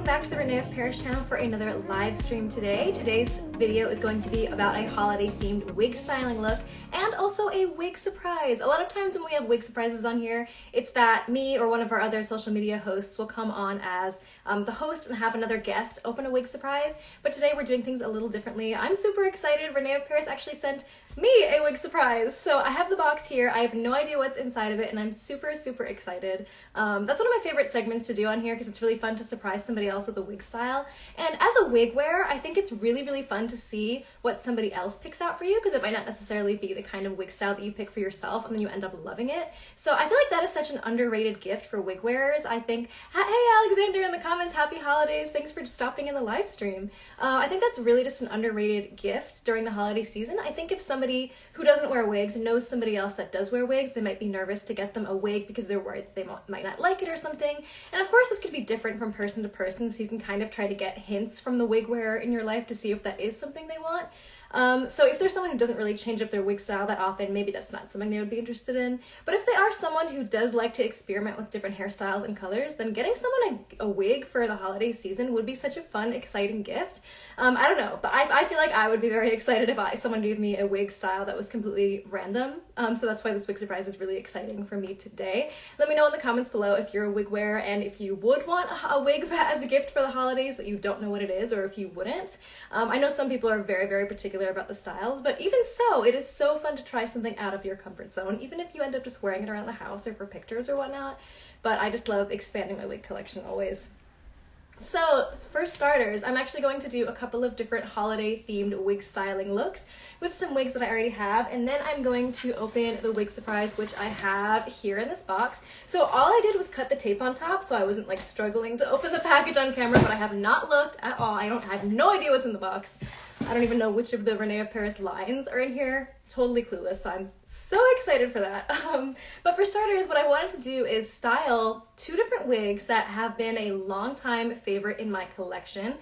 welcome back to the René of Paris channel for another live stream today. Today's video is going to be about a holiday themed wig styling look and also a wig surprise. A lot of times when we have wig surprises on here, it's that me or one of our other social media hosts will come on as the host and have another guest open a wig surprise, but today we're doing things a little differently. I'm super excited. René of Paris actually sent me a wig surprise. So I have the box here. I have no idea what's inside of it and I'm super excited. That's one of my favorite segments to do on here because it's really fun to surprise somebody else with a wig style. And as a wig wearer, I think it's really fun to see what somebody else picks out for you because it might not necessarily be the kind of wig style that you pick for yourself and then you end up loving it. So I feel like that is such an underrated gift for wig wearers. I think, hey Alexander in the comments, happy holidays. Thanks for stopping in the live stream. I think that's really just an underrated gift during the holiday season. I think if somebody who doesn't wear wigs knows somebody else that does wear wigs, they might be nervous to get them a wig because they're worried they might not like it or something. And of course this could be different from person to person, so you can kind of try to get hints from the wig wearer in your life to see if that is something they want. So if there's someone who doesn't really change up their wig style that often, maybe that's not something they would be interested in. But if they are someone who does like to experiment with different hairstyles and colors, then getting someone a wig for the holiday season would be such a fun, exciting gift. I don't know, but I feel like I would be very excited if someone gave me a wig style that was completely random. So that's why this wig surprise is really exciting for me today. Let me know in the comments below if you're a wig wearer and if you would want a wig as a gift for the holidays that you don't know what it is, or if you wouldn't. I know some people are very particular about the styles, but even so, it is so fun to try something out of your comfort zone, even if you end up just wearing it around the house or for pictures or whatnot. But I just love expanding my wig collection always. So for starters, I'm actually going to do a couple of different holiday themed wig styling looks with some wigs that I already have, and then I'm going to open the wig surprise, which I have here in this box. So all I did was cut the tape on top, so I wasn't like struggling to open the package on camera, but I have not looked at all. I have no idea what's in the box. I don't even know which of the René of Paris lines are in here. Totally clueless, so I'm so excited for that. But for starters, what I wanted to do is style two different wigs that have been a long time favorite in my collection.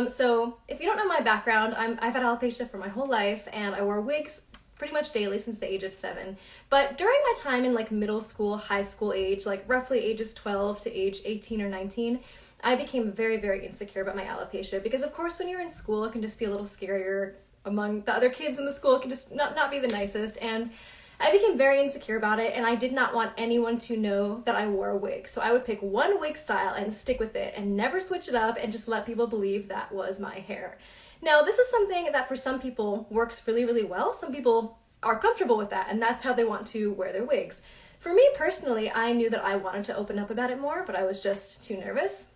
So if you don't know my background, I've had alopecia for my whole life and I wore wigs pretty much daily since the age of 7. But during my time in like middle school, high school age, like roughly ages 12 to age 18 or 19, I became very insecure about my alopecia because of course when you're in school it can just be a little scarier among the other kids in the school. It can just not be the nicest, and I became very insecure about it and I did not want anyone to know that I wore a wig. So I would pick one wig style and stick with it and never switch it up and just let people believe that was my hair. Now this is something that for some people works really well. Some people are comfortable with that and that's how they want to wear their wigs. For me personally, I knew that I wanted to open up about it more, but I was just too nervous.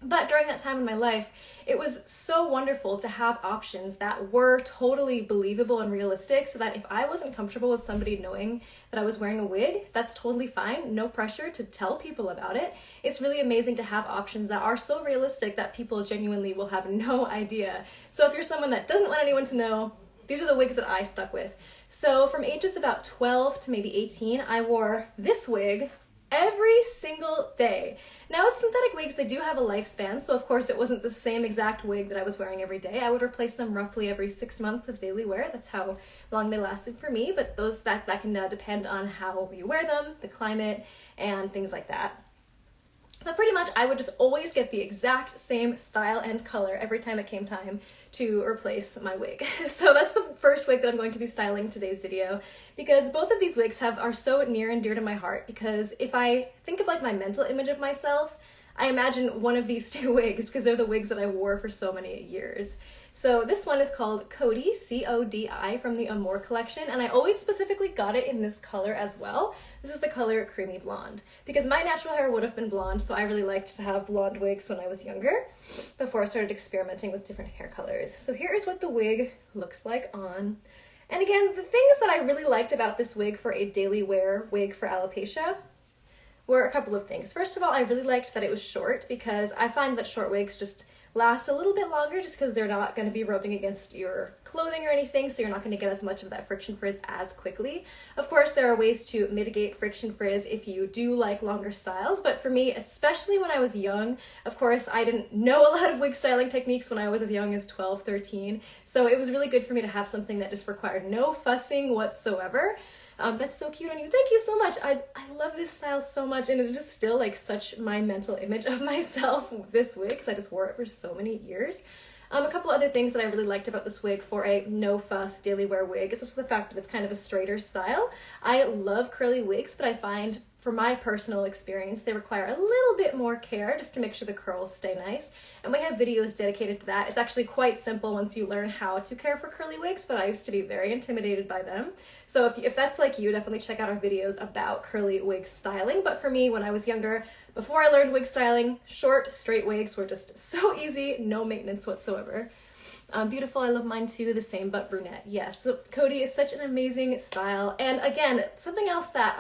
But during that time in my life, it was so wonderful to have options that were totally believable and realistic, so that if I wasn't comfortable with somebody knowing that I was wearing a wig, that's totally fine. No pressure to tell people about it. It's really amazing to have options that are so realistic that people genuinely will have no idea. So if you're someone that doesn't want anyone to know, these are the wigs that I stuck with. So from ages about 12 to maybe 18, I wore this wig every single day. Now with synthetic wigs, they do have a lifespan, so of course it wasn't the same exact wig that I was wearing every day. I would replace them roughly every 6 months of daily wear. That's how long they lasted for me, but that can depend on how you wear them, the climate, and things like that. But pretty much I would just always get the exact same style and color every time it came time to replace my wig. So that's the first wig that I'm going to be styling in today's video, because both of these wigs are so near and dear to my heart, because if I think of like my mental image of myself, I imagine one of these two wigs because they're the wigs that I wore for so many years. So this one is called Cody, C-O-D-I, from the Amore Collection, and I always specifically got it in this color as well. This is the color Creamy Blonde, because my natural hair would have been blonde, so I really liked to have blonde wigs when I was younger, before I started experimenting with different hair colors. So here is what the wig looks like on. And again, the things that I really liked about this wig for a daily wear wig for alopecia were a couple of things. First of all, I really liked that it was short, because I find that short wigs just last a little bit longer just because they're not going to be rubbing against your clothing or anything, so you're not going to get as much of that friction frizz as quickly. Of course, there are ways to mitigate friction frizz if you do like longer styles, but for me, especially when I was young, of course, I didn't know a lot of wig styling techniques when I was as young as 12, 13, so it was really good for me to have something that just required no fussing whatsoever. That's so cute on you. Thank you so much. I love this style so much, and it's just still like such my mental image of myself, this wig, because I just wore it for so many years. A couple other things that I really liked about this wig for a no fuss daily wear wig is just the fact that it's kind of a straighter style. I love curly wigs, but I find for my personal experience, they require a little bit more care just to make sure the curls stay nice. And we have videos dedicated to that. It's actually quite simple once you learn how to care for curly wigs, but I used to be very intimidated by them. So if that's like you, definitely check out our videos about curly wig styling. But for me, when I was younger, before I learned wig styling, short, straight wigs were just so easy, no maintenance whatsoever. Beautiful, I love mine too, the same but brunette. Yes, so Cody is such an amazing style. And again, something else that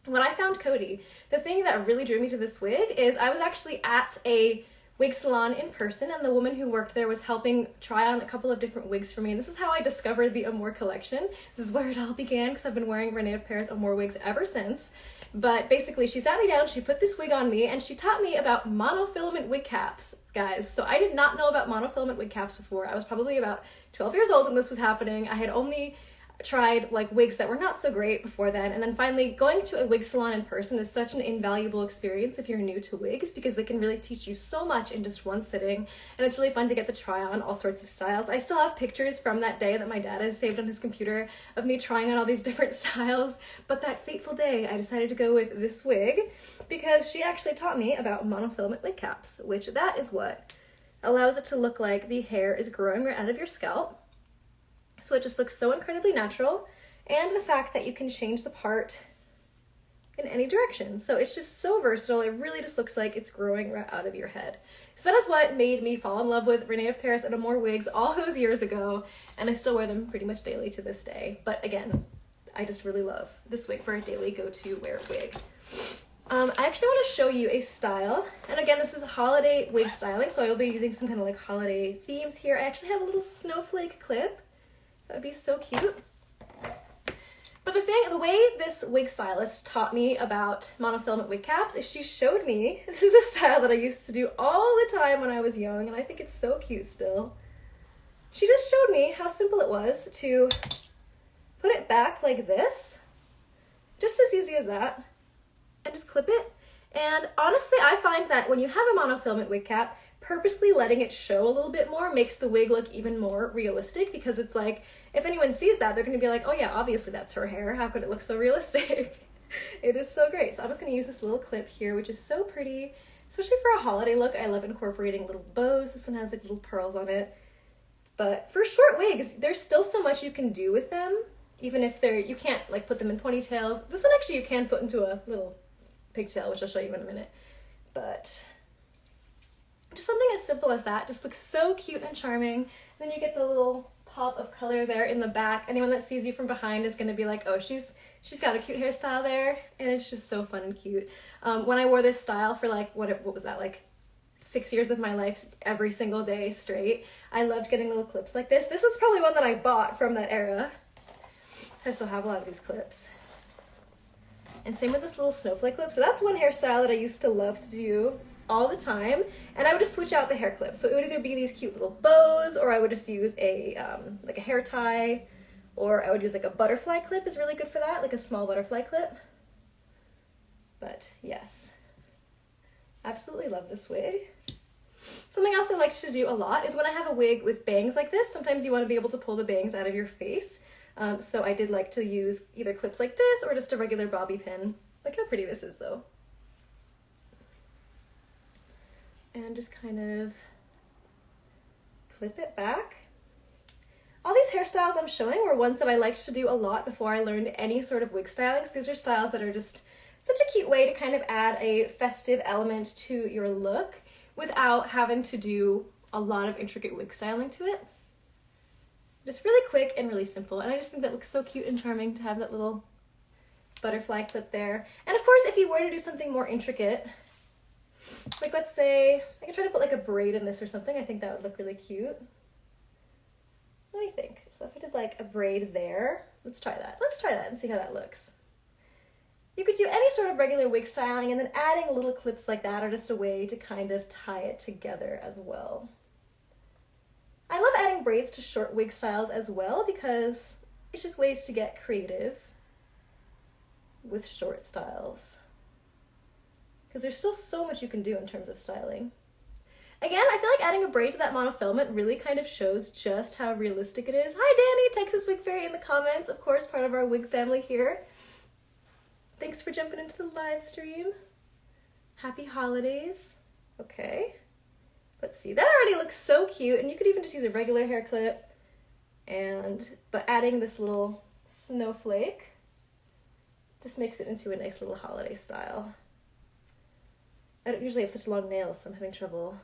when I found Cody, the thing that really drew me to this wig is I was actually at a wig salon in person, and the woman who worked there was helping try on a couple of different wigs for me, and this is how I discovered the Amore collection. This is where it all began, because I've been wearing René of Paris Amore wigs ever since. But basically, she sat me down, she put this wig on me, and she taught me about monofilament wig caps, guys. So I did not know about monofilament wig caps before. I was probably about 12 years old when this was happening. I had only tried like wigs that were not so great before then, and then finally going to a wig salon in person is such an invaluable experience if you're new to wigs, because they can really teach you so much in just one sitting, and it's really fun to get to try on all sorts of styles. I still have pictures from that day that my dad has saved on his computer of me trying on all these different styles, but that fateful day I decided to go with this wig because she actually taught me about monofilament wig caps, which that is what allows it to look like the hair is growing right out of your scalp. So it just looks so incredibly natural, and the fact that you can change the part in any direction. So it's just so versatile. It really just looks like it's growing right out of your head. So that is what made me fall in love with René of Paris and Amore wigs all those years ago, and I still wear them pretty much daily to this day. But again, I just really love this wig for a daily go-to wear wig. I actually want to show you a style, and again, this is a holiday wig styling, so I will be using some kind of like holiday themes here. I actually have a little snowflake clip. That would be so cute. But the way this wig stylist taught me about monofilament wig caps is she showed me, this is a style that I used to do all the time when I was young, and I think it's so cute still. She just showed me how simple it was to put it back like this, just as easy as that, and just clip it. And honestly, I find that when you have a monofilament wig cap, purposely letting it show a little bit more makes the wig look even more realistic, because it's like, if anyone sees that, they're going to be like, oh yeah, obviously that's her hair. How could it look so realistic? It is so great. So I'm just going to use this little clip here, which is so pretty, especially for a holiday look. I love incorporating little bows. This one has like little pearls on it. But for short wigs, there's still so much you can do with them, even if you can't like put them in ponytails. This one actually you can put into a little pigtail, which I'll show you in a minute. But just something as simple as that just looks so cute and charming. And then you get the little pop of color there in the back. Anyone that sees you from behind is going to be like, oh, she's got a cute hairstyle there, and it's just so fun and cute. When I wore this style for like, what was that, like 6 years of my life, every single day straight, I loved getting little clips like this. This is probably one that I bought from that era. I still have a lot of these clips. And same with this little snowflake clip. So that's one hairstyle that I used to love to do all the time, and I would just switch out the hair clips. So it would either be these cute little bows, or I would just use a like a hair tie, or I would use like a butterfly clip is really good for that, like a small butterfly clip. But yes, absolutely love this wig. Something else I like to do a lot is when I have a wig with bangs like this, sometimes you want to be able to pull the bangs out of your face. So I did like to use either clips like this or just a regular bobby pin. Look how pretty this is though. And just kind of clip it back. All these hairstyles I'm showing were ones that I liked to do a lot before I learned any sort of wig styling. So these are styles that are just such a cute way to kind of add a festive element to your look without having to do a lot of intricate wig styling to it. Just really quick and really simple, and I just think that looks so cute and charming to have that little butterfly clip there. And of course, if you were to do something more intricate, like let's say I could try to put like a braid in this or something, I think that would look really cute. Let me think. So if I did like a braid there, let's try that and see how that looks. You could do any sort of regular wig styling, and then adding little clips like that are just a way to kind of tie it together as well. I love adding braids to short wig styles as well, because it's just ways to get creative with short styles. Because there's still so much you can do in terms of styling. Again, I feel like adding a braid to that monofilament really kind of shows just how realistic it is. Hi Danny, Texas Wig Fairy in the comments. Of course, part of our wig family here. Thanks for jumping into the live stream. Happy holidays. Okay. Let's see, that already looks so cute, and you could even just use a regular hair clip, but adding this little snowflake just makes it into a nice little holiday style. I don't usually have such long nails, so I'm having trouble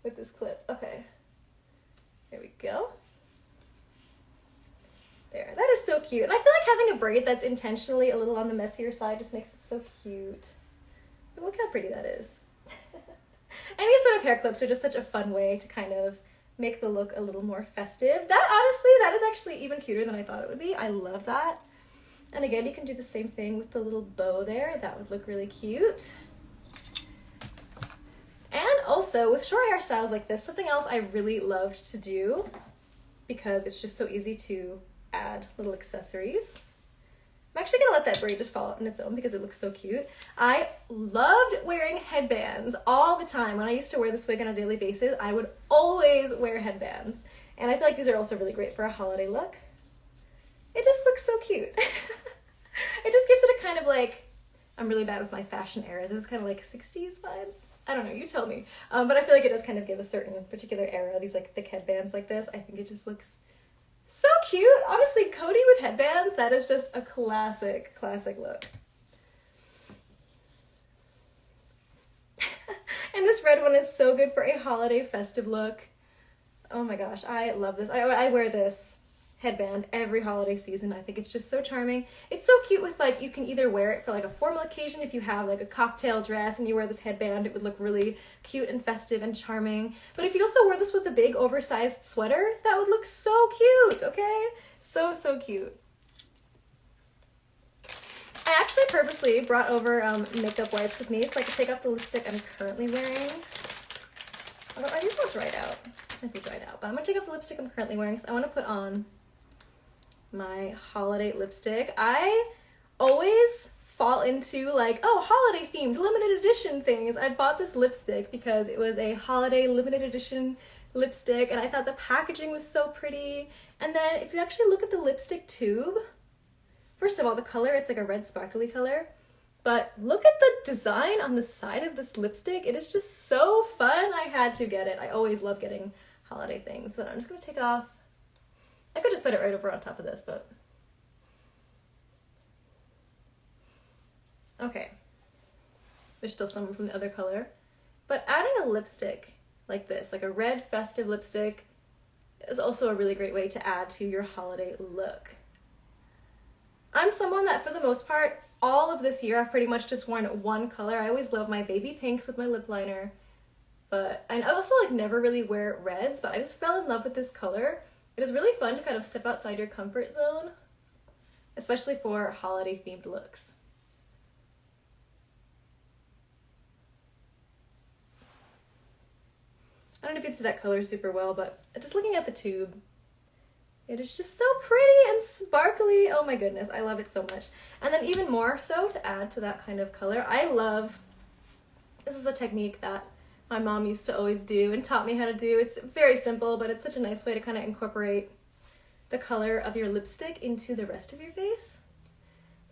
with this clip. Okay, there we go. There, that is so cute. And I feel like having a braid that's intentionally a little on the messier side just makes it so cute. But look how pretty that is. Any sort of hair clips are just such a fun way to kind of make the look a little more festive. That is actually even cuter than I thought it would be. I love that. And again, you can do the same thing with the little bow there. That would look really cute. And also with short hairstyles like this, something else I really loved to do, because it's just so easy to add little accessories. I'm actually gonna let that braid just fall out on its own because it looks so cute. I loved wearing headbands all the time. When I used to wear this wig on a daily basis, I would always wear headbands. And I feel like these are also really great for a holiday look. It just looks so cute. It just gives it a kind of like, I'm really bad with my fashion eras. This is kind of like 60s vibes. I don't know, you tell me. But I feel like it does kind of give a certain particular era, these like thick headbands like this. I think it just looks so cute. Honestly, Cody with headbands, that is just a classic look. And this red one is so good for a holiday festive look. Oh my gosh, I love this. I wear this headband every holiday season. I think it's just so charming. It's so cute with like, you can either wear it for like a formal occasion. If you have like a cocktail dress and you wear this headband, it would look really cute and festive and charming. But if you also wear this with a big oversized sweater, that would look so cute, okay? So cute. I actually purposely brought over makeup wipes with me so I could take off the lipstick I'm currently wearing. I just want to dried out. It might be dried out, but I'm gonna take off the lipstick I'm currently wearing because I want to put on my holiday lipstick. I always fall into like, oh, holiday themed limited edition things. I bought this lipstick because it was a holiday limited edition lipstick and I thought the packaging was so pretty. And then if you actually look at the lipstick tube, first of all, the color, it's like a red sparkly color, but look at the design on the side of this lipstick. It is just so fun. I had to get it. I always love getting holiday things, but I'm just gonna take off. I could just put it right over on top of this, but okay. There's still some from the other color, but adding a lipstick like this, like a red festive lipstick, is also a really great way to add to your holiday look. I'm someone that for the most part, all of this year, I've pretty much just worn one color. I always love my baby pinks with my lip liner, but I also like never really wear reds, but I just fell in love with this color. It is really fun to kind of step outside your comfort zone, especially for holiday themed looks. I don't know if you can see that color super well, but just looking at the tube, it is just so pretty and sparkly. Oh my goodness, I love it so much. And then even more so to add to that kind of color, this is a technique that my mom used to always do and taught me how to do. It's very simple, but it's such a nice way to kind of incorporate the color of your lipstick into the rest of your face.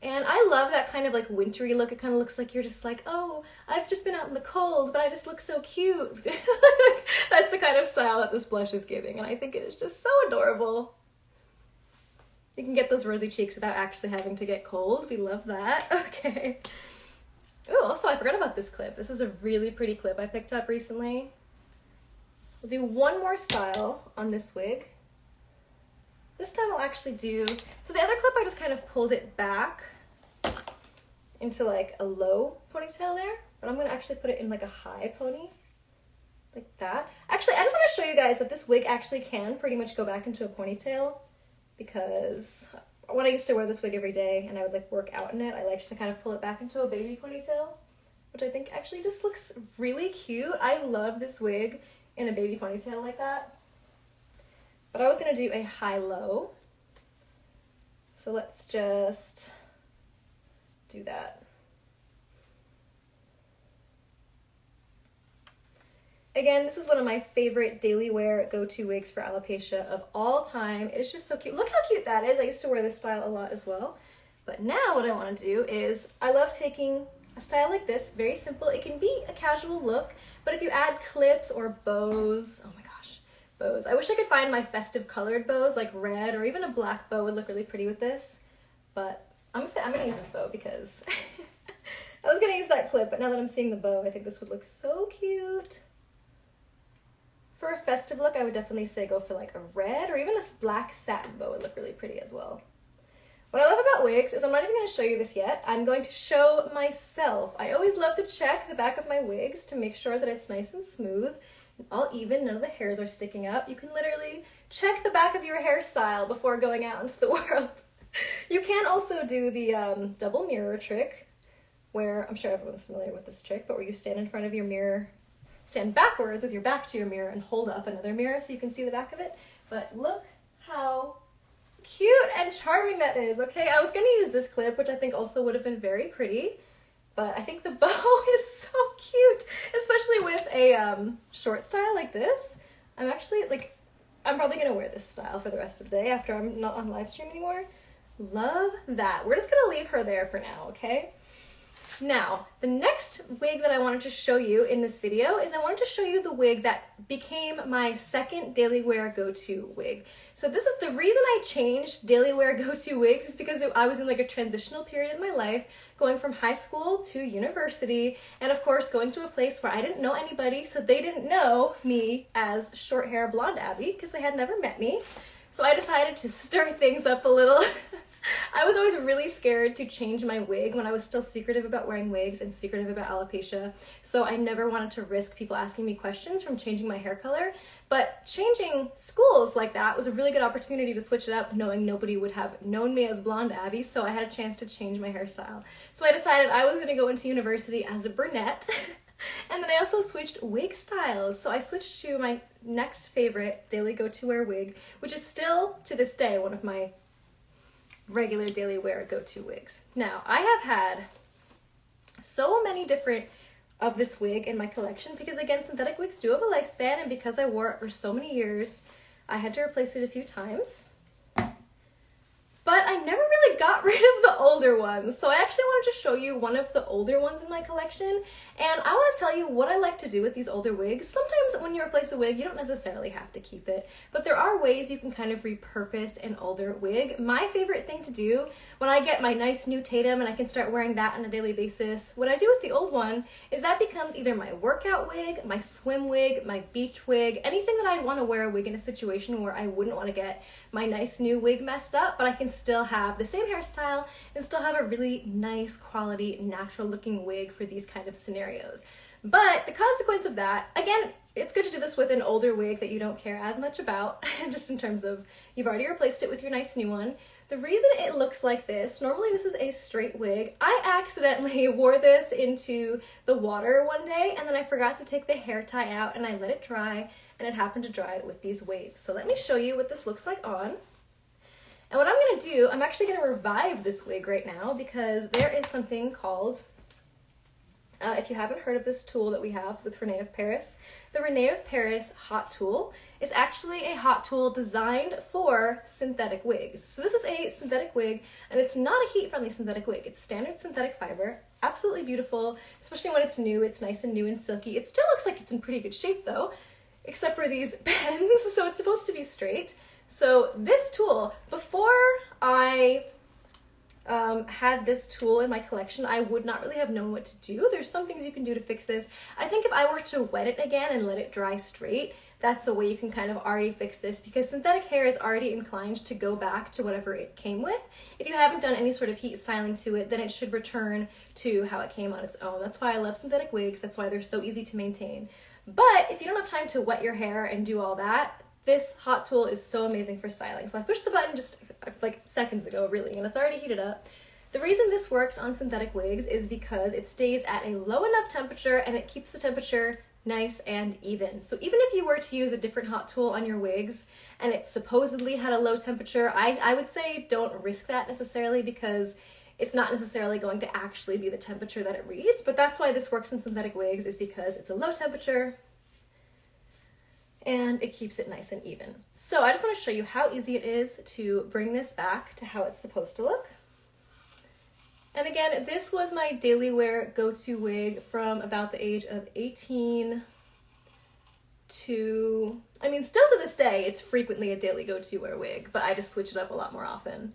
And I love that kind of like wintry look. It kind of looks like you're just like, oh, I've just been out in the cold, but I just look so cute. That's the kind of style that this blush is giving, and I think it is just so adorable. You can get those rosy cheeks without actually having to get cold. We love that. Okay. Oh, also I forgot about this clip. This is a really pretty clip I picked up recently. We'll do one more style on this wig. This time I'll actually do, so the other clip I just kind of pulled it back into like a low ponytail there, but I'm gonna actually put it in like a high pony, like that. Actually, I just wanna show you guys that this wig actually can pretty much go back into a ponytail, because when I used to wear this wig every day and I would like work out in it, I liked to kind of pull it back into a baby ponytail, which I think actually just looks really cute. I love this wig in a baby ponytail like that. But I was gonna do a high-low. So let's just do that. Again, this is one of my favorite daily wear go-to wigs for alopecia of all time. It's just so cute. Look how cute that is. I used to wear this style a lot as well. But now what I want to do is, I love taking a style like this, very simple. It can be a casual look, but if you add clips or bows, oh my gosh, bows. I wish I could find my festive colored bows, like red or even a black bow would look really pretty with this. But I'm gonna use this bow because I was gonna use that clip, but now that I'm seeing the bow, I think this would look so cute. For a festive look, I would definitely say go for like a red or even a black satin bow would look really pretty as well. What I love about wigs is I'm not even going to show you this yet. I'm going to show myself. I always love to check the back of my wigs to make sure that it's nice and smooth, and all even, none of the hairs are sticking up. You can literally check the back of your hairstyle before going out into the world. You can also do the double mirror trick, where I'm sure everyone's familiar with this trick, but where you stand in front of your mirror, stand backwards with your back to your mirror and hold up another mirror so you can see the back of it. But look how cute and charming that is. Okay, I was gonna use this clip, which I think also would have been very pretty, but I think the bow is so cute, especially with a short style like this. I'm probably gonna wear this style for the rest of the day after I'm not on live stream anymore. Love that. We're just gonna leave her there for now, okay? Now, the next wig that I wanted to show you in this video is I wanted to show you the wig that became my second daily wear go-to wig. So this is the reason I changed daily wear go-to wigs, is because I was in like a transitional period in my life, going from high school to university, and of course going to a place where I didn't know anybody, so they didn't know me as short hair blonde Abby because they had never met me. So I decided to stir things up a little. I was always really scared to change my wig when I was still secretive about wearing wigs and secretive about alopecia, so I never wanted to risk people asking me questions from changing my hair color. But changing schools like that was a really good opportunity to switch it up, knowing nobody would have known me as blonde Abby, so I had a chance to change my hairstyle. So I decided I was going to go into university as a brunette. And then I also switched wig styles. So I switched to my next favorite daily go-to wear wig, which is still to this day one of my regular daily wear go-to wigs. Now, I have had so many different of this wig in my collection because, again, synthetic wigs do have a lifespan, and because I wore it for so many years, I had to replace it a few times. But I never really got rid of the older ones, so I actually wanted to show you one of the older ones in my collection, and I want to tell you what I like to do with these older wigs. Sometimes when you replace a wig, you don't necessarily have to keep it, but there are ways you can kind of repurpose an older wig. My favorite thing to do when I get my nice new Tatum and I can start wearing that on a daily basis, what I do with the old one is that becomes either my workout wig, my swim wig, my beach wig, anything that I'd want to wear a wig in a situation where I wouldn't want to get my nice new wig messed up, but I can still have the same hairstyle and still have a really nice quality natural looking wig for these kind of scenarios. But the consequence of that, again, it's good to do this with an older wig that you don't care as much about, just in terms of you've already replaced it with your nice new one. The reason it looks like this, normally this is a straight wig. I accidentally wore this into the water one day, and then I forgot to take the hair tie out and I let it dry, and it happened to dry with these waves. So let me show you what this looks like on. And what I'm gonna do, I'm actually gonna revive this wig right now because there is something called, if you haven't heard of this tool that we have with René of Paris, the René of Paris hot tool is actually a hot tool designed for synthetic wigs. So this is a synthetic wig, and it's not a heat-friendly synthetic wig. It's standard synthetic fiber, absolutely beautiful, especially when it's new. It's nice and new and silky. It still looks like it's in pretty good shape though, except for these bends, so it's supposed to be straight. So this tool, before I had this tool in my collection, I would not really have known what to do. There's some things you can do to fix this. I think if I were to wet it again and let it dry straight, that's a way you can kind of already fix this, because synthetic hair is already inclined to go back to whatever it came with. If you haven't done any sort of heat styling to it, then it should return to how it came on its own. That's why I love synthetic wigs. That's why they're so easy to maintain. But if you don't have time to wet your hair and do all that, this hot tool is so amazing for styling. So I pushed the button just like seconds ago, really, and it's already heated up. The reason this works on synthetic wigs is because it stays at a low enough temperature and it keeps the temperature nice and even. So even if you were to use a different hot tool on your wigs and it supposedly had a low temperature, I would say don't risk that necessarily, because it's not necessarily going to actually be the temperature that it reads, but that's why this works in synthetic wigs, is because it's a low temperature and it keeps it nice and even. So I just want to show you how easy it is to bring this back to how it's supposed to look. And again, this was my daily wear go-to wig from about the age of 18 to, I mean, still to this day, it's frequently a daily go-to wear wig, but I just switch it up a lot more often.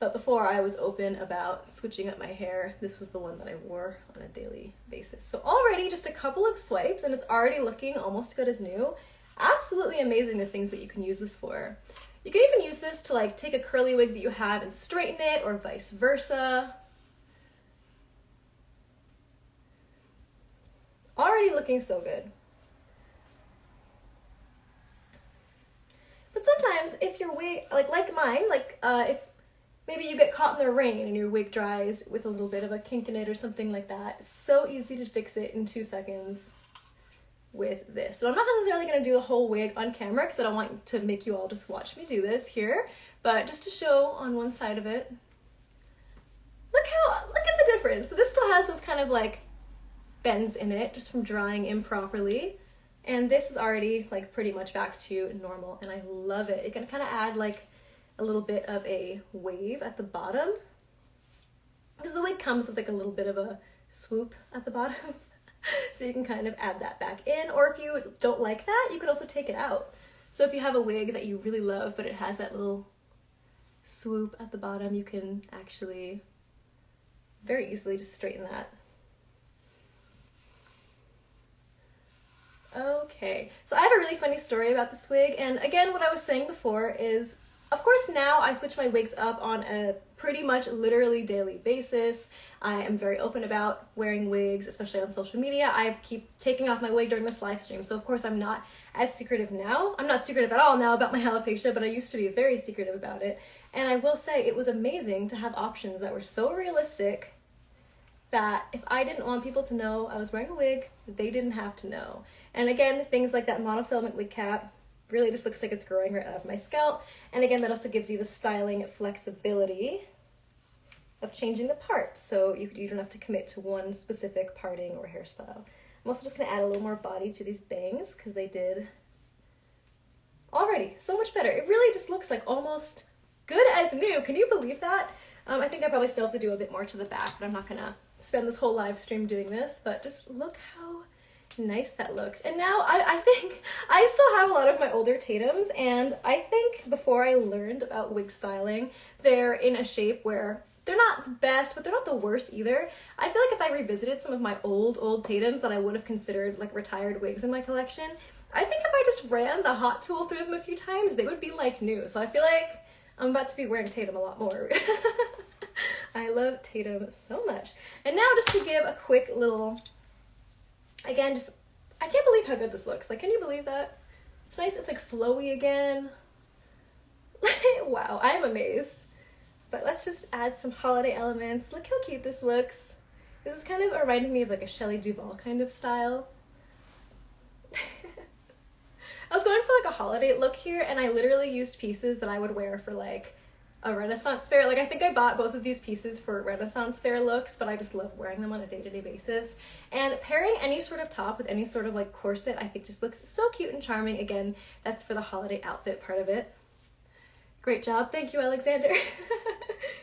But before I was open about switching up my hair, this was the one that I wore on a daily basis. So already just a couple of swipes and it's already looking almost good as new. Absolutely amazing the things that you can use this for. You can even use this to like take a curly wig that you have and straighten it, or vice versa. Already looking so good. But sometimes if your wig, like mine, if maybe you get caught in the rain and your wig dries with a little bit of a kink in it or something like that, it's so easy to fix it in 2 seconds with this. So I'm not necessarily going to do the whole wig on camera because I don't want to make you all just watch me do this here, but just to show on one side of it. Look at the difference. So this still has those kind of like bends in it just from drying improperly. And this is already like pretty much back to normal and I love it. It can kind of add like a little bit of a wave at the bottom because the wig comes with like a little bit of a swoop at the bottom. So you can kind of add that back in, or if you don't like that, you can also take it out. So if you have a wig that you really love, but it has that little swoop at the bottom, you can actually very easily just straighten that. Okay, so I have a really funny story about this wig, and again, what I was saying before is, of course now I switch my wigs up on a pretty much literally daily basis. I am very open about wearing wigs, especially on social media. I keep taking off my wig during this live stream, so of course I'm not as secretive now. I'm not secretive at all now about my alopecia, but I used to be very secretive about it. And I will say it was amazing to have options that were so realistic that if I didn't want people to know I was wearing a wig, they didn't have to know. And again, things like that monofilament wig cap really just looks like it's growing right out of my scalp. And again, that also gives you the styling flexibility of changing the part. So you don't have to commit to one specific parting or hairstyle. I'm also just gonna add a little more body to these bangs because they did already so much better. It really just looks like almost good as new. Can you believe that? I think I probably still have to do a bit more to the back, but I'm not gonna spend this whole live stream doing this, but just look how nice that looks. And now I think I still have a lot of my older Tatums, and I think before I learned about wig styling, they're in a shape where they're not the best, but they're not the worst either. I feel like if I revisited some of my old Tatums that I would have considered like retired wigs in my collection, I think if I just ran the hot tool through them a few times, they would be like new. So I feel like I'm about to be wearing Tatum a lot more. I love Tatum so much. And now just to give a quick little, again, just, I can't believe how good this looks. Like, can you believe that? It's nice, it's like flowy again. Wow, I'm amazed. But let's just add some holiday elements. Look how cute this looks. This is kind of reminding me of like a Shelley Duvall kind of style. I was going for like a holiday look here, and I literally used pieces that I would wear for like a Renaissance fair. Like I think I bought both of these pieces for Renaissance fair looks, but I just love wearing them on a day-to-day basis. And pairing any sort of top with any sort of like corset, I think just looks so cute and charming. Again, that's for the holiday outfit part of it. Great job. Thank you, Alexander.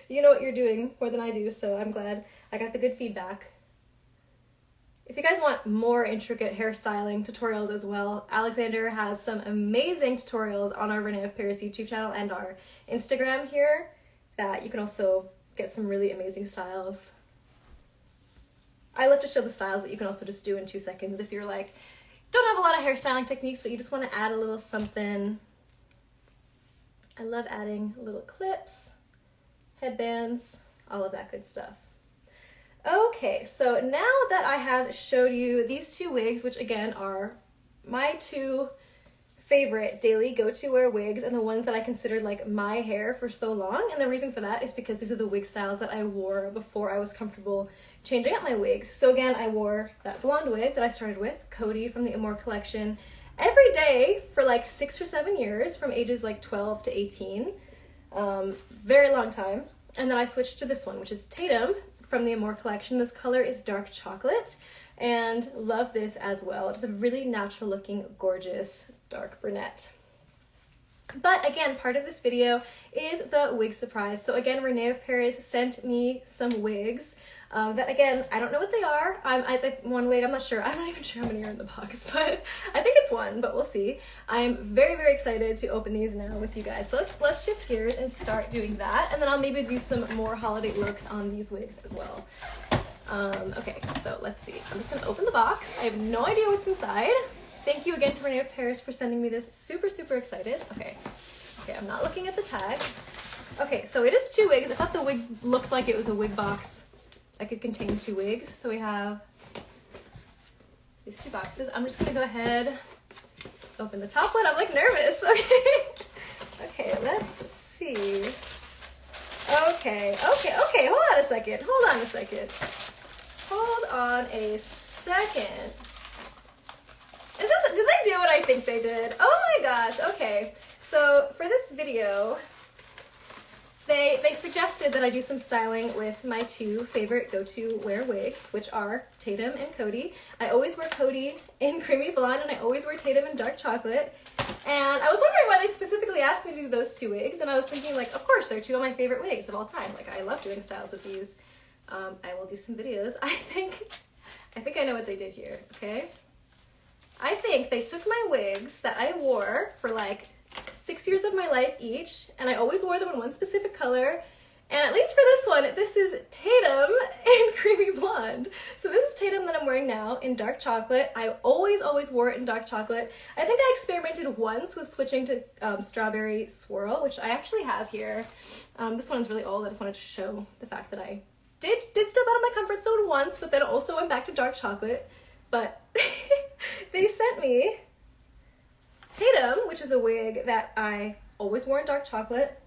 You know what you're doing more than I do, so I'm glad I got the good feedback. If you guys want more intricate hairstyling tutorials as well, Alexander has some amazing tutorials on our René of Paris YouTube channel and our Instagram here that you can also get some really amazing styles. I love to show the styles that you can also just do in 2 seconds if you're like, don't have a lot of hairstyling techniques, but you just want to add a little something. I love adding little clips, headbands, all of that good stuff. Okay, so now that I have showed you these two wigs, which again are my two favorite daily go-to wear wigs and the ones that I considered like my hair for so long, and the reason for that is because these are the wig styles that I wore before I was comfortable changing up my wigs. So again, I wore that blonde wig that I started with, Cody from the Amore Collection, every day for like 6 or 7 years, from ages like 12 to 18. Very long time. And then I switched to this one, which is Tatum from the Amore Collection. This color is dark chocolate, and love this as well. It's a really natural looking, gorgeous, dark brunette. But again, part of this video is the wig surprise. So again, René of Paris sent me some wigs that, again, I don't know what they are. I think one wig, I'm not sure. I'm not even sure how many are in the box, but I think it's one, but we'll see. I'm very, very excited to open these now with you guys. So let's shift gears and start doing that. And then I'll maybe do some more holiday looks on these wigs as well. Okay, so let's see. I'm just gonna open the box. I have no idea what's inside. Thank you again to René of Paris for sending me this. Super, super excited. Okay, I'm not looking at the tag. Okay, so it is 2 wigs. I thought the wig looked like it was a wig box that could contain 2 wigs. So we have these 2 boxes. I'm just gonna go ahead, open the top one. I'm like nervous. Okay, okay, let's see. Okay, hold on a second. Did they do what I think they did? Oh my gosh, okay. So for this video, they suggested that I do some styling with my 2 favorite go-to wear wigs, which are Tatum and Cody. I always wear Cody in creamy blonde, and I always wear Tatum in dark chocolate. And I was wondering why they specifically asked me to do those 2 wigs, and I was thinking, like, of course, they're 2 of my favorite wigs of all time. Like, I love doing styles with these. I will do some videos. I think I know what they did here, okay? I think they took my wigs that I wore for like 6 years of my life each, and I always wore them in one specific color, and at least for this one, this is Tatum in creamy blonde. So this is Tatum that I'm wearing now in dark chocolate. I always wore it in dark chocolate. I think I experimented once with switching to strawberry swirl, which I actually have here. This one's really old. I just wanted to show the fact that I did step out of my comfort zone once, but then also went back to dark chocolate. But they sent me Tatum, which is a wig that I always wore in dark chocolate,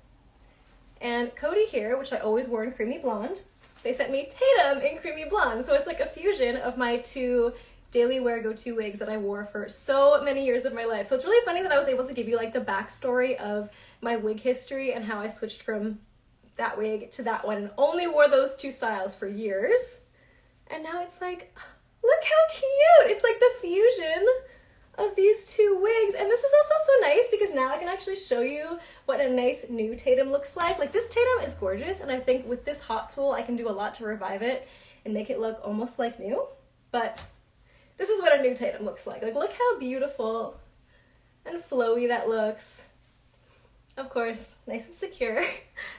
and Cody here, which I always wore in creamy blonde. They sent me Tatum in creamy blonde, so it's like a fusion of my 2 daily wear go-to wigs that I wore for so many years of my life. So it's really funny that I was able to give you like the backstory of my wig history and how I switched from that wig to that one and only wore those 2 styles for years. And now it's like, look how cute! It's like the fusion of these 2 wigs. And this is also so nice because now I can actually show you what a nice new Tatum looks like. Like, this Tatum is gorgeous, and I think with this hot tool I can do a lot to revive it and make it look almost like new. But this is what a new Tatum looks like. Like, look how beautiful and flowy that looks. Of course, nice and secure.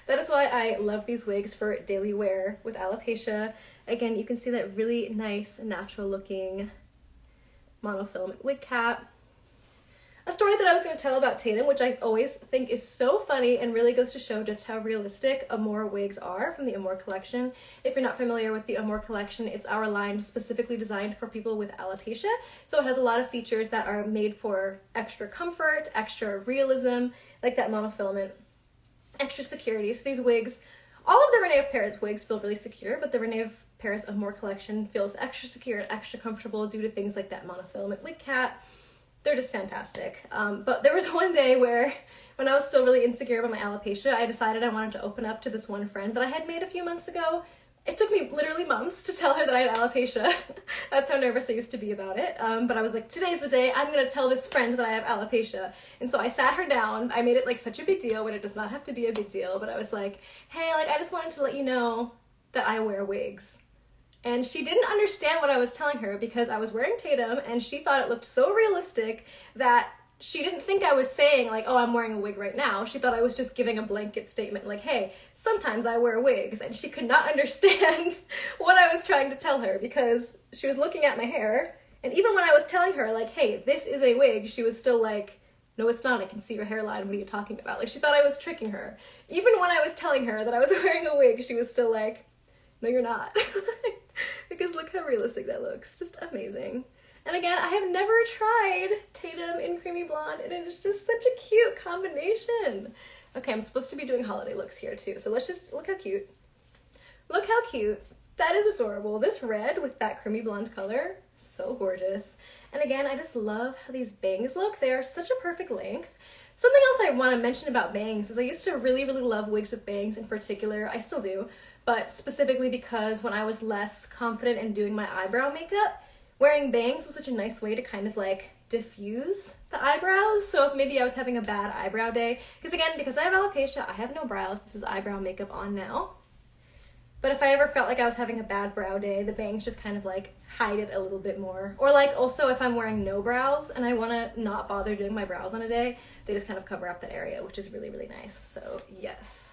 That is why I love these wigs for daily wear with alopecia. Again, you can see that really nice, natural looking monofilament wig cap. A story that I was going to tell about Tatum, which I always think is so funny and really goes to show just how realistic Amore wigs are from the Amore Collection. If you're not familiar with the Amore Collection, it's our line specifically designed for people with alopecia. So it has a lot of features that are made for extra comfort, extra realism, like that monofilament, extra security. So these wigs, all of the René of Paris wigs feel really secure, but the René of Paris Amore Collection feels extra secure and extra comfortable due to things like that monofilament wig cap. They're just fantastic. But there was one day where, when I was still really insecure about my alopecia, I decided I wanted to open up to this one friend that I had made a few months ago. It took me literally months to tell her that I had alopecia. That's how nervous I used to be about it. But I was like, today's the day I'm gonna tell this friend that I have alopecia. And so I sat her down. I made it like such a big deal when it does not have to be a big deal. But I was like, hey, like, I just wanted to let you know that I wear wigs. And she didn't understand what I was telling her because I was wearing Tatum and she thought it looked so realistic that she didn't think I was saying like, oh, I'm wearing a wig right now. She thought I was just giving a blanket statement like, hey, sometimes I wear wigs. And she could not understand what I was trying to tell her because she was looking at my hair. And even when I was telling her like, hey, this is a wig, she was still like, no, it's not. I can see your hairline. What are you talking about? Like, she thought I was tricking her. Even when I was telling her that I was wearing a wig, she was still like, no, you're not. Because look how realistic that looks. Just amazing. And again, I have never tried Tatum in creamy blonde, and it is just such a cute combination. Okay, I'm supposed to be doing holiday looks here too, so let's just look how cute. Look how cute. That is adorable. This red with that creamy blonde color, so gorgeous. And again, I just love how these bangs look. They are such a perfect length. Something else I want to mention about bangs is I used to really, really love wigs with bangs in particular. I still do, but specifically because when I was less confident in doing my eyebrow makeup, wearing bangs was such a nice way to kind of like diffuse the eyebrows. So if maybe I was having a bad eyebrow day, because again, because I have alopecia, I have no brows. This is eyebrow makeup on now. But if I ever felt like I was having a bad brow day, the bangs just kind of like hide it a little bit more. Or like also if I'm wearing no brows and I want to not bother doing my brows on a day, they just kind of cover up that area, which is really, really nice. So yes.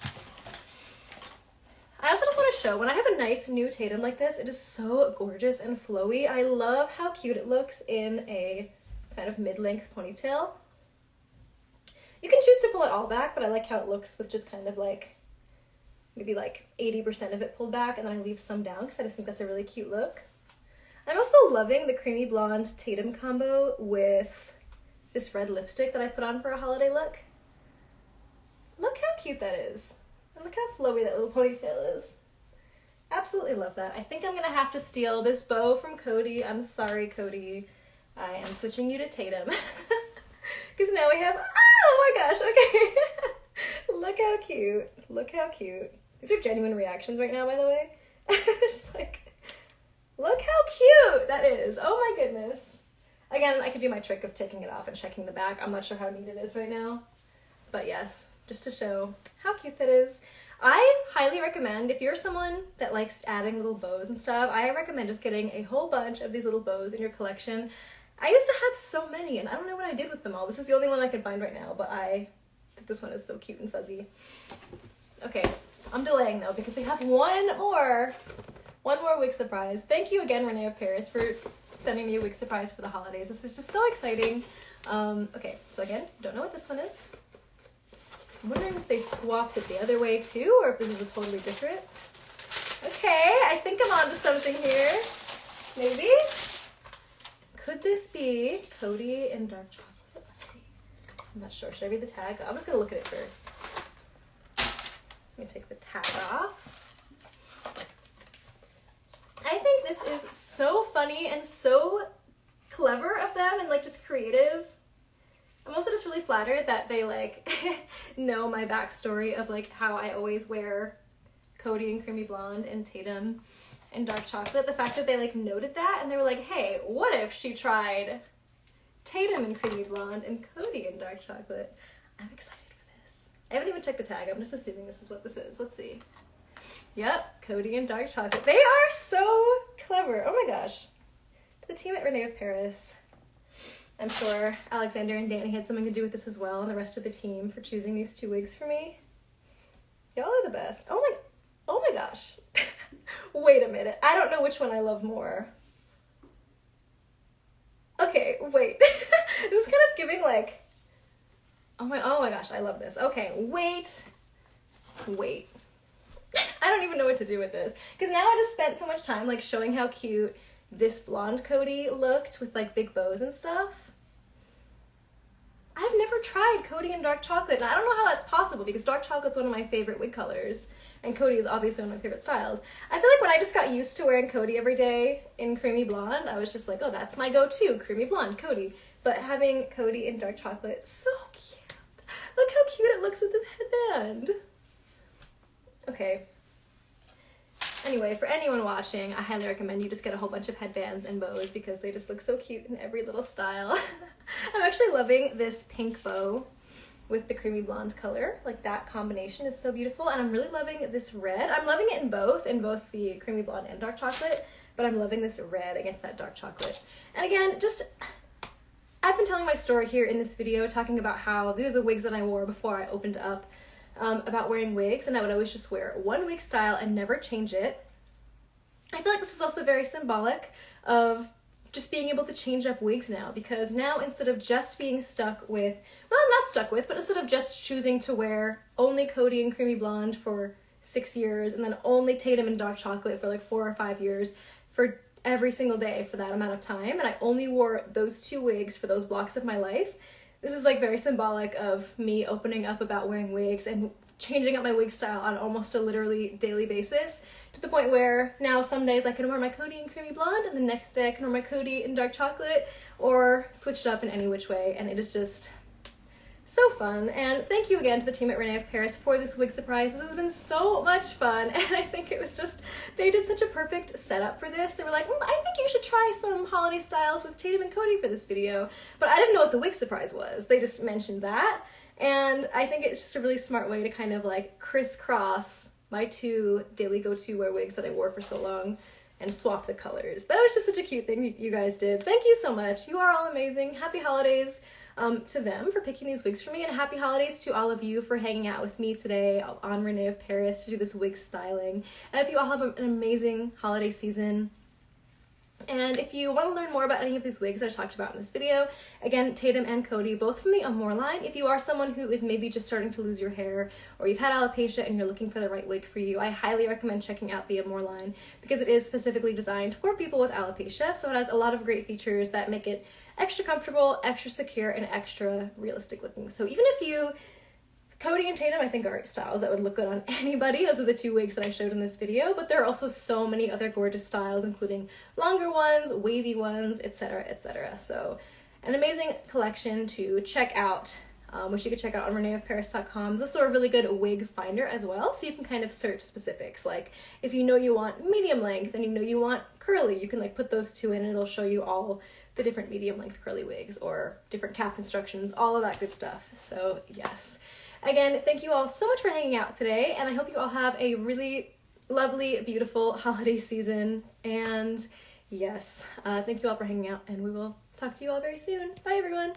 I also just want to show, when I have a nice new Tatum like this, it is so gorgeous and flowy. I love how cute it looks in a kind of mid-length ponytail. You can choose to pull it all back, but I like how it looks with just kind of like maybe like 80% of it pulled back, and then I leave some down because I just think that's a really cute look. I'm also loving the creamy blonde Tatum combo with this red lipstick that I put on for a holiday look. Look how cute that is. And look how flowy that little ponytail is. Absolutely love that. I think I'm gonna have to steal this bow from Cody. I'm sorry, Cody. I am switching you to Tatum. Because now we have, oh my gosh, okay. Look how cute. Look how cute. These are genuine reactions right now, by the way. Just like, look how cute that is. Oh my goodness. Again, I could do my trick of taking it off and checking the back. I'm not sure how neat it is right now. But yes, just to show how cute that is. I highly recommend, if you're someone that likes adding little bows and stuff, I recommend just getting a whole bunch of these little bows in your collection. I used to have so many, and I don't know what I did with them all. This is the only one I can find right now, but I think this one is so cute and fuzzy. Okay, I'm delaying though, because we have one more wig surprise. Thank you again, René of Paris, for sending me a wig surprise for the holidays. This is just so exciting. Okay, so again, don't know what this one is. I'm wondering if they swapped it the other way too, or if this is a totally different. Okay, I think I'm onto something here. Maybe? Could this be Cody and dark chocolate? Let's see. I'm not sure. Should I read the tag? I'm just gonna look at it first. Let me take the tag off. I think this is so funny and so clever of them and like just creative. I'm also just really flattered that they like know my backstory of like how I always wear Cody and Creamy Blonde and Tatum and dark chocolate. The fact that they like noted that and they were like, hey, what if she tried Tatum and Creamy Blonde and Cody and dark chocolate? I'm excited for this. I haven't even checked the tag. I'm just assuming this is what this is. Let's see. Yep, Cody and dark chocolate. They are so clever. Oh my gosh. To the team at René of Paris. I'm sure Alexander and Danny had something to do with this as well, and the rest of the team for choosing these two wigs for me. Y'all are the best. Oh my gosh. Wait a minute. I don't know which one I love more. Okay, wait. This is kind of giving like, oh my gosh, I love this. Okay, wait. I don't even know what to do with this. Because now I just spent so much time like showing how cute this blonde Cody looked with like big bows and stuff. I've never tried Cody and dark chocolate, and I don't know how that's possible because dark chocolate's one of my favorite wig colors, and Cody is obviously one of my favorite styles. I feel like when I just got used to wearing Cody every day in Creamy Blonde, I was just like, oh, that's my go-to, Creamy Blonde, Cody. But having Cody and dark chocolate, so cute. Look how cute it looks with this headband. Okay. Anyway, for anyone watching, I highly recommend you just get a whole bunch of headbands and bows because they just look so cute in every little style. I'm actually loving this pink bow with the creamy blonde color. Like that combination is so beautiful, and I'm really loving this red. I'm loving it in both the creamy blonde and dark chocolate, but I'm loving this red against that dark chocolate. And again, just, I've been telling my story here in this video, talking about how these are the wigs that I wore before I opened up. About wearing wigs, and I would always just wear one wig style and never change it. I feel like this is also very symbolic of just being able to change up wigs now, because now instead of just being stuck with, well, not stuck with, but instead of just choosing to wear only Cody and Creamy Blonde for 6 years and then only Tatum and dark chocolate for like 4 or 5 years for every single day for that amount of time, and I only wore those two wigs for those blocks of my life. This is like very symbolic of me opening up about wearing wigs and changing up my wig style on almost a literally daily basis, to the point where now some days I can wear my Cody and Creamy Blonde and the next day I can wear my Cody and dark chocolate, or switch it up in any which way, and it is just So fun, and thank you again to the team at René of Paris for this wig surprise. This has been so much fun, and I think it was just, they did such a perfect setup for this. They were like, I think you should try some holiday styles with Tatum and Cody for this video, but I didn't know what the wig surprise was. They just mentioned that, and I think it's just a really smart way to kind of like crisscross my two daily go-to wear wigs that I wore for so long and swap the colors. That was just such a cute thing you guys did. Thank you so much. You are all amazing. Happy holidays to them for picking these wigs for me, and happy holidays to all of you for hanging out with me today on René of Paris to do this wig styling. I hope you all have an amazing holiday season. And if you want to learn more about any of these wigs that I talked about in this video, again, Tatum and Cody, both from the Amore line. If you are someone who is maybe just starting to lose your hair, or you've had alopecia and you're looking for the right wig for you, I highly recommend checking out the Amore line because it is specifically designed for people with alopecia. So it has a lot of great features that make it extra comfortable, extra secure, and extra realistic looking. So even if you, Cody and Tatum, I think are styles that would look good on anybody. Those are the two wigs that I showed in this video, but there are also so many other gorgeous styles, including longer ones, wavy ones, etc., etc. So an amazing collection to check out, which you could check out on reneofparis.com. It's also a really good wig finder as well, so you can kind of search specifics. Like if you know you want medium length and you know you want curly, you can like put those two in and it'll show you all the different medium length curly wigs or different cap instructions, all of that good stuff. So yes. Again, thank you all so much for hanging out today, and I hope you all have a really lovely, beautiful holiday season. And yes, thank you all for hanging out, and we will talk to you all very soon. Bye, everyone.